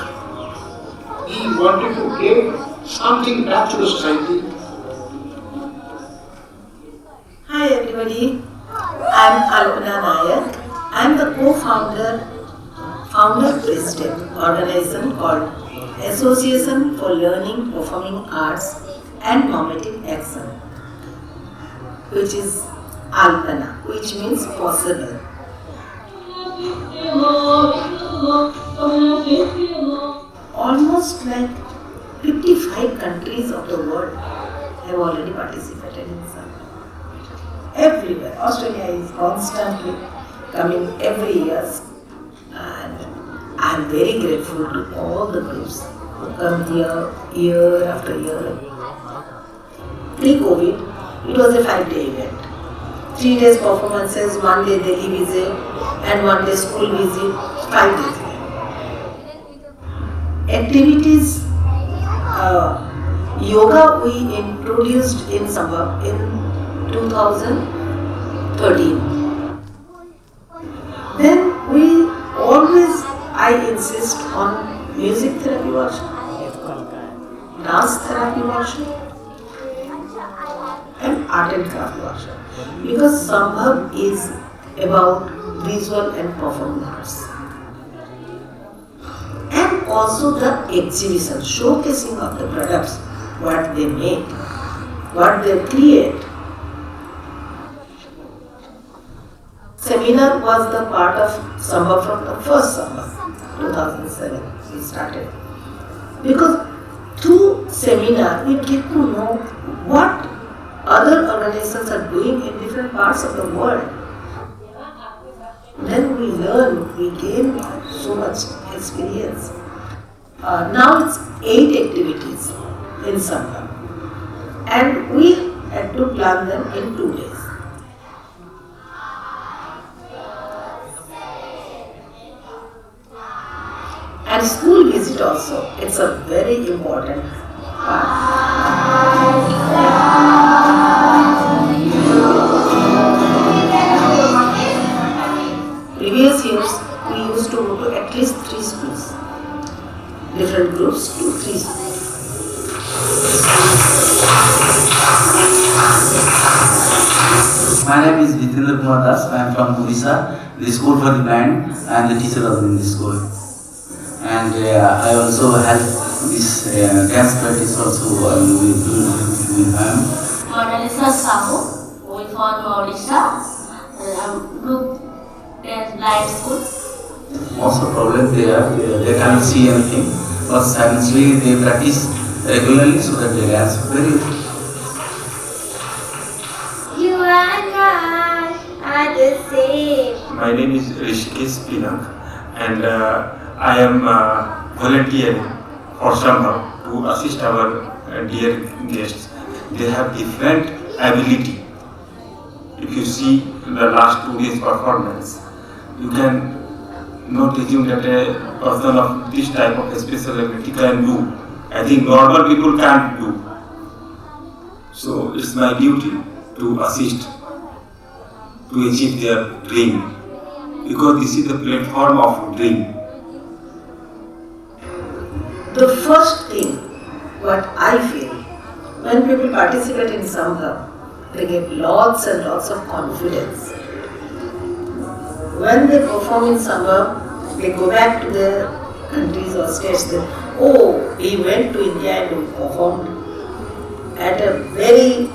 He wanted to give something back to the society. Hi everybody, I'm Alpana. I'm the founder president organization called Association for Learning Performing Arts and Normative Action, which is Alpana, which means possible. Almost like 55 countries of the world have already participated in Sambhav. Everywhere. Australia is constantly coming every year, and I am very grateful to all the groups who come here year after year. Pre-COVID, it was a 5-day event. 3 days performances, 1 day Delhi visit, and 1 day school visit, 5 days. Activities, yoga we introduced in Sambhav in 2013. Then I insist on music therapy workshop, dance therapy workshop, and art and craft workshop. Because Sambhav is about visual and performing arts. And also the exhibition, showcasing of the products, what they make, what they create. Seminar was the part of Sambhav from the first Sambhav, 2007 we started. Because through seminar we get to know what other organizations are doing in different parts of the world. Then we learn, we gain so much experience. Now it's 8 activities in Sambhav, and we had to plan them in 2 days. And school visit also, it's a very important part. Previous years, we used to go to at least 3 schools. Different groups, 2, 3 schools. My name is Divyang Sisters. I am from Odisha, the school for the blind and the teacher of in the school. And I also help this dance practice also with him. My name is Sambhav. We from Odisha. Group dance blind school. Most of the problems they cannot see anything, but silently they practice regularly so that they dance very. You and I are the same. My name is Shri, and I am volunteering for Sambhav to assist our dear guests. They have different ability. If you see the last 2 days performance, you can not assume that a person of this type of special ability can do. I think normal people can't do. So it's my duty to assist to achieve their dream, because this is the platform of dream. The first thing what I feel when people participate in Sambhav, they get lots and lots of confidence. When they perform in Sambhav, they go back to their countries or states. They, oh, we went to India and we performed at a very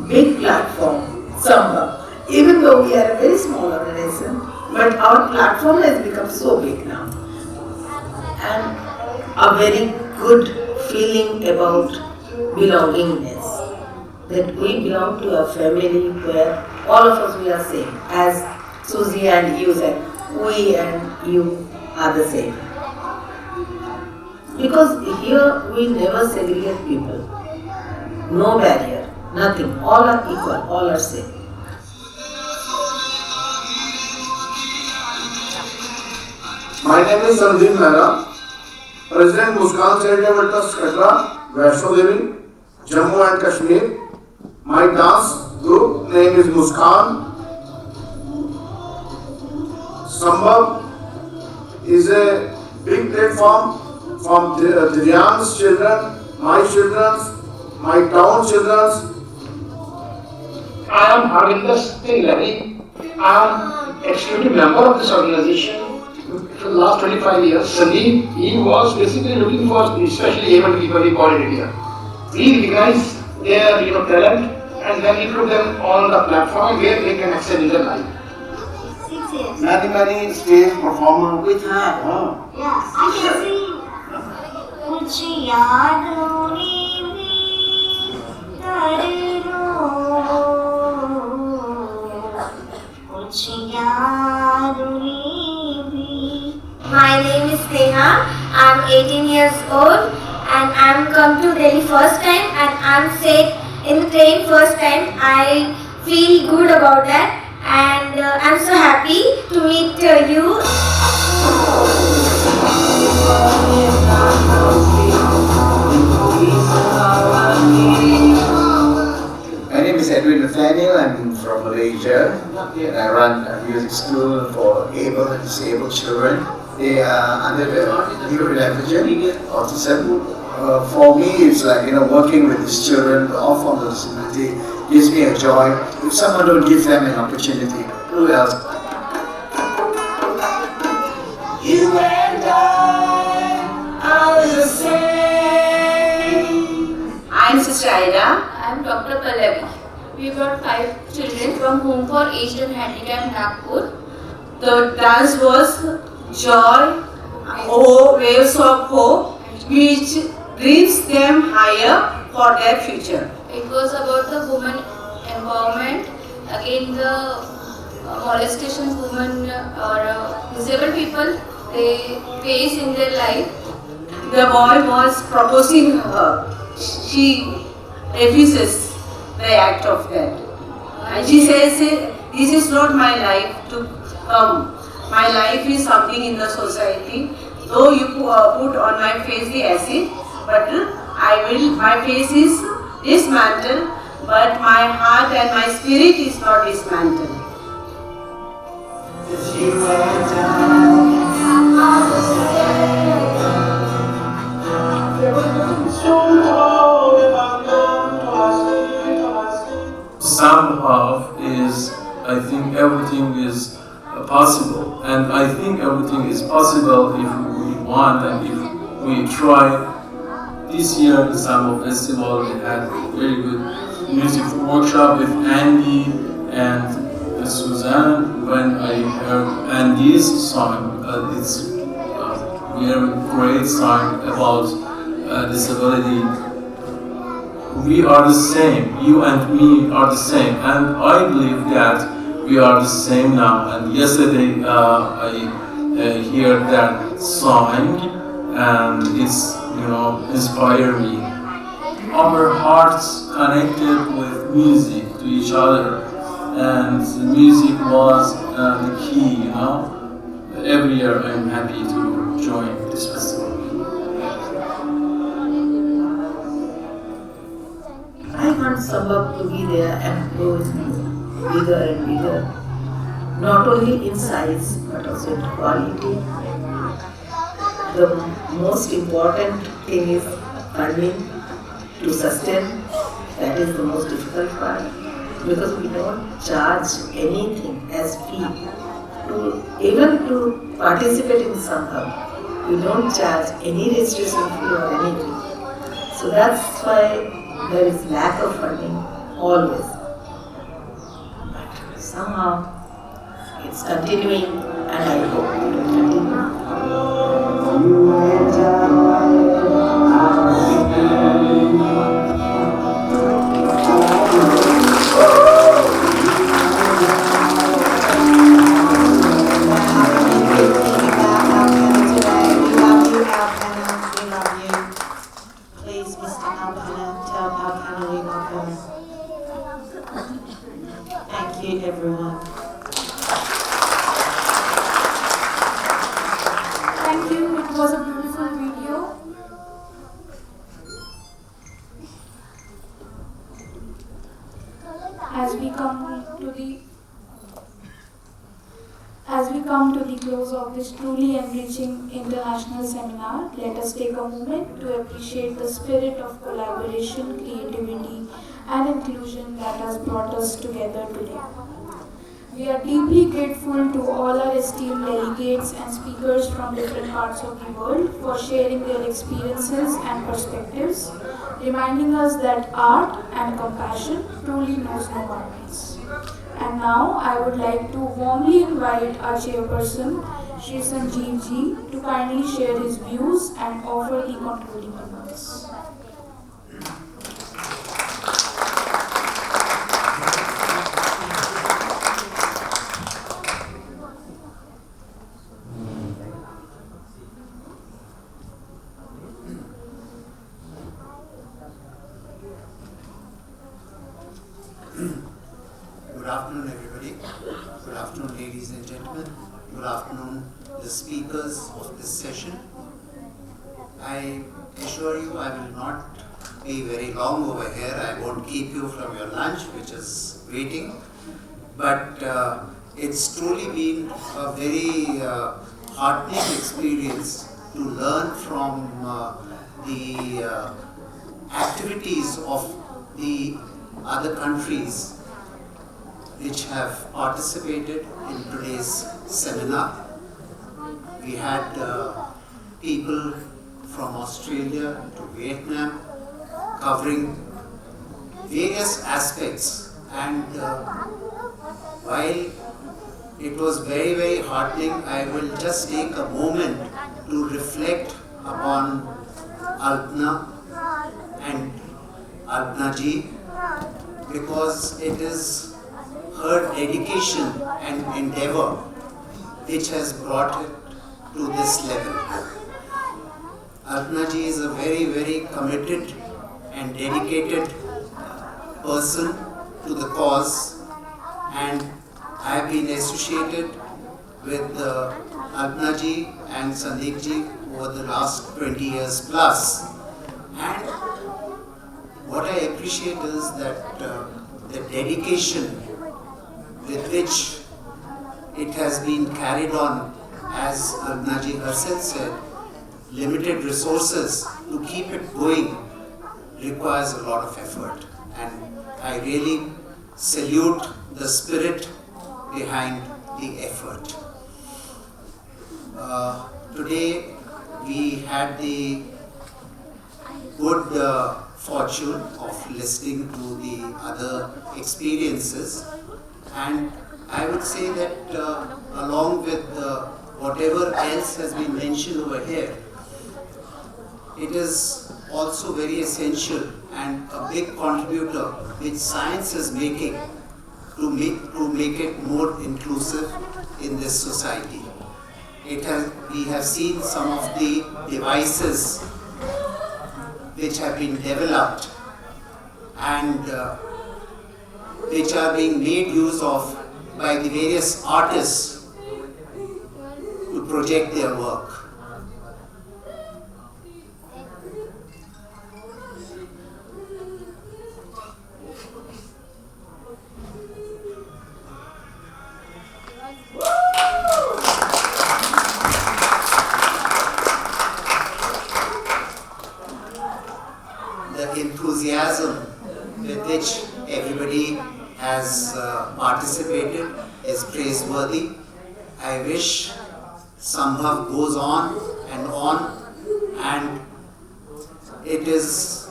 big platform, Sambhav. Even though we are a very small organization, but our platform has become so big now. And a very good feeling about belongingness. That we belong to a family where all of us we are same. As Susie and you said, we and you are the same. Because here we never segregate people. No barrier, nothing. All are equal, all are same. My name is Sandeep Mehra, President Muskan Charitable Trust Katra, Vaishno Devi, Jammu and Kashmir. My dance group name is Muskan. Sambhav is a big platform from Divyang's children, my children's, my town children's. I am Harvinder Singh Levy. I am executive member of this organization for the last 25 years. Sandeep, he was basically looking for especially able people he called in India. We recognize their talent and then we put them on the platform where they can excel in their life. Many stage performer with her. Yeah, I can sing. कुछ यादों भी कर लो, कुछ यादों भी. My name is Neha. I'm 18 years old and I'm come to Delhi first time and I'm sick in the train first time. I feel good about that and I'm so happy to meet you. My name is Edwin Nathaniel. I'm from Malaysia and I run a music school for able and disabled children. They are under the neurodivergent, autism. For me, it's like working with these children, all forms of disability, gives me a joy. If someone don't give them an opportunity, who else? You and I are the same. I'm Sister Aida. I'm Dr. Pallavi. We brought 5 children from Home for Aged and Handicapped Nagpur. The dance was Joy, Waves of Hope, which brings them higher for their future. It was about the women empowerment, again the molestation women or disabled people they face in their life. The boy was proposing her. She refuses the act of that. And she says, this is not my life to come. My life is something in the society. Though you put on my face the acid, but my face is dismantled, but my heart and my spirit is not dismantled. Sambhav is possible. And I think everything is possible if we want and if we try. This year, the Sambhav Festival, we had very good music workshop with Andy and Suzanne. When I heard Andy's song, it's a very great song about disability. We are the same, you and me are the same, and I believe that we are the same now. And yesterday I heard that song, and it's inspired me. Our hearts connected with music to each other, and the music was the key. Every year I'm happy to join this festival. I want Sambhav to be there and grow bigger and bigger, not only in size but also in quality. The most important thing is funding to sustain. That is the most difficult part, because we don't charge anything as fee. Even to participate in Sambhav, we don't charge any registration fee or anything. So that's why there is lack of funding always. But somehow it's continuing, and I hope it will continue. Thank you, everyone. Thank you. It was a beautiful video. As we come to the close of this truly enriching international seminar, let us take a moment to appreciate the spirit of collaboration, creativity, and inclusion that has brought us together today. We are deeply grateful to all our esteemed delegates and speakers from different parts of the world for sharing their experiences and perspectives, reminding us that art and compassion truly knows no boundaries. And now I would like to warmly invite our chairperson, Shri Sanjeev ji, to kindly share his views and offer the concluding remarks. Good afternoon, everybody. Good afternoon, ladies and gentlemen. Good afternoon, the speakers of this session. I assure you I will not be very long over here. I won't keep you from your lunch, which is waiting. But it's truly been a very heartening experience to learn from the activities of the other countries which have participated in today's seminar. We had people from Australia to Vietnam covering various aspects, and while it was very, very heartening, I will just take a moment to reflect upon Alpana and Alpana ji, because it is her dedication and endeavor which has brought it to this level. Alpana ji is a very, very committed and dedicated person to the cause, and I have been associated with Alpana ji and Sandeep ji over the last 20 years plus. And what I appreciate is that the dedication with which it has been carried on, as Alpana ji herself said, limited resources to keep it going requires a lot of effort. And I really salute the spirit behind the effort. today we had the good fortune of listening to the other experiences, and I would say that along with whatever else has been mentioned over here, it is also very essential and a big contributor which science is making to make it more inclusive in this society. We have seen some of the devices which have been developed and which are being made use of by the various artists to project their work. The enthusiasm with which everybody has participated is praiseworthy. I wish Sambhav goes on, and it is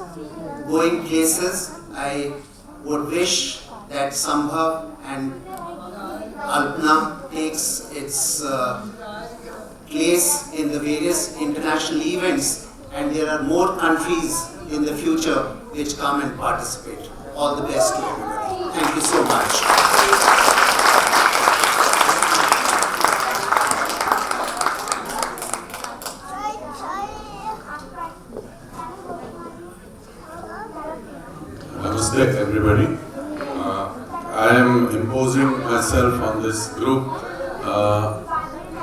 going places. I would wish that Sambhav and A.L.P.A.N.A takes its place in the various international events, and there are more countries in the future which come and participate. All the best to everybody. Thank you so much. Namaste everybody. I am imposing myself on this group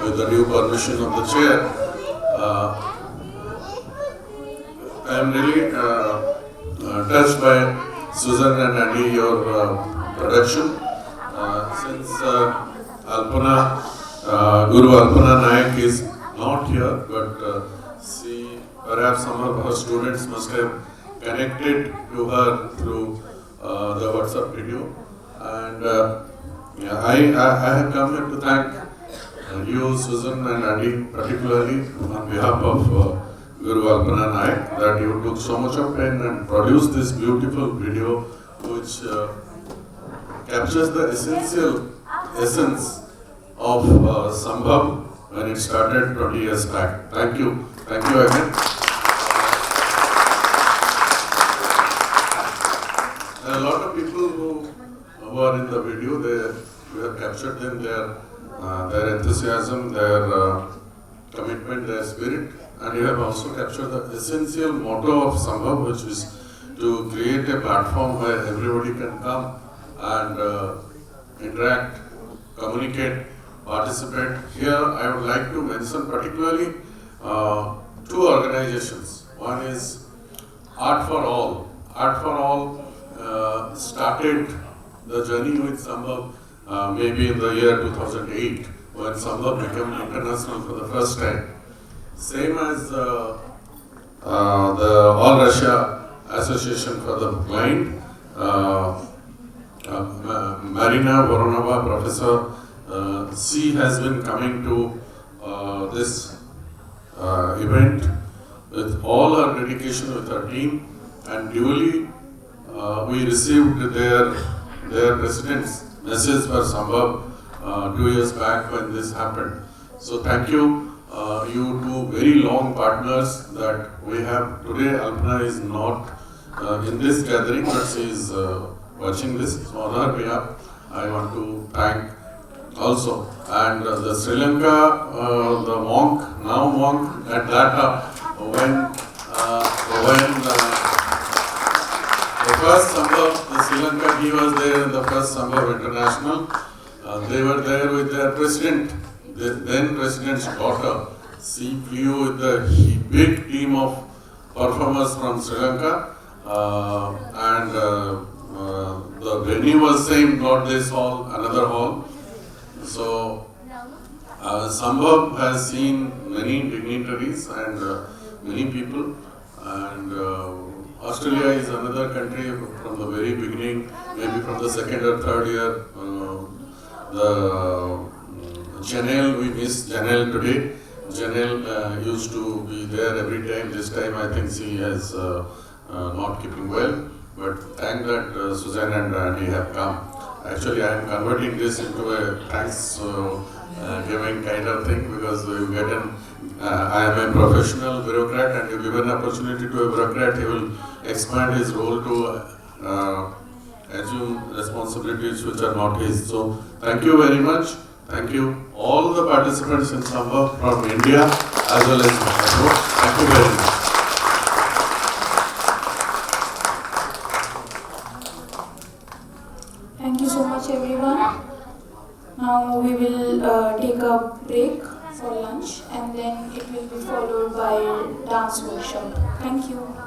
with the due permission of the chair. I am really touched by Susan and Andy, your production. Since Alpana, Guru Alpana Nayak is not here, but perhaps some of her students must have connected to her through the WhatsApp video. And I have come here to thank you, Susan and Andy, particularly on behalf of Guru Alpana Nayak, that you took so much of pain and produced this beautiful video which captures the essence of Sambhav when it started 20 years back. Thank you again. There are a lot of people who are in the video. We have captured them, their enthusiasm, their commitment, their spirit. And you have also captured the essential motto of Sambhav, which is to create a platform where everybody can come and interact, communicate, participate. Here I would like to mention particularly two organizations. One is Art for All. Art for All started the journey with Sambhav maybe in the year 2008, when Sambhav became international for the first time. Same as the All Russia Association for the Blind, Marina Voronova, Professor, she has been coming to this event with all her dedication with her team, and duly we received their president's message for Sambhav 2 years back when this happened. So thank you. You two very long partners that we have today. Alpana is not in this gathering, but she is watching this. So on her behalf, I want to thank also. And the Sri Lanka, the monk, now monk at that when the first Sambhav, the Sri Lanka, he was there in the first Sambhav International. They were there with their president. The then president's daughter. She flew with a big team of performers from Sri Lanka, and the venue was same, not this hall, another hall. So Sambhav has seen many dignitaries and many people, and Australia is another country from the very beginning, maybe from the second or third year. The Janelle, we miss Janelle today, Janelle used to be there every time. This time I think she is not keeping well. But thank that Suzanne and Andy have come. Actually, I am converting this into a thanks giving kind of thing, because you get an, I am a professional bureaucrat, and you give an opportunity to a bureaucrat, he will expand his role to assume responsibilities which are not his. So thank you very much. Thank you all the participants in Sambhav from India as well as Mexico. Thank you very much. Thank you so much, everyone. Now we will take a break for lunch, and then it will be followed by dance workshop. Thank you.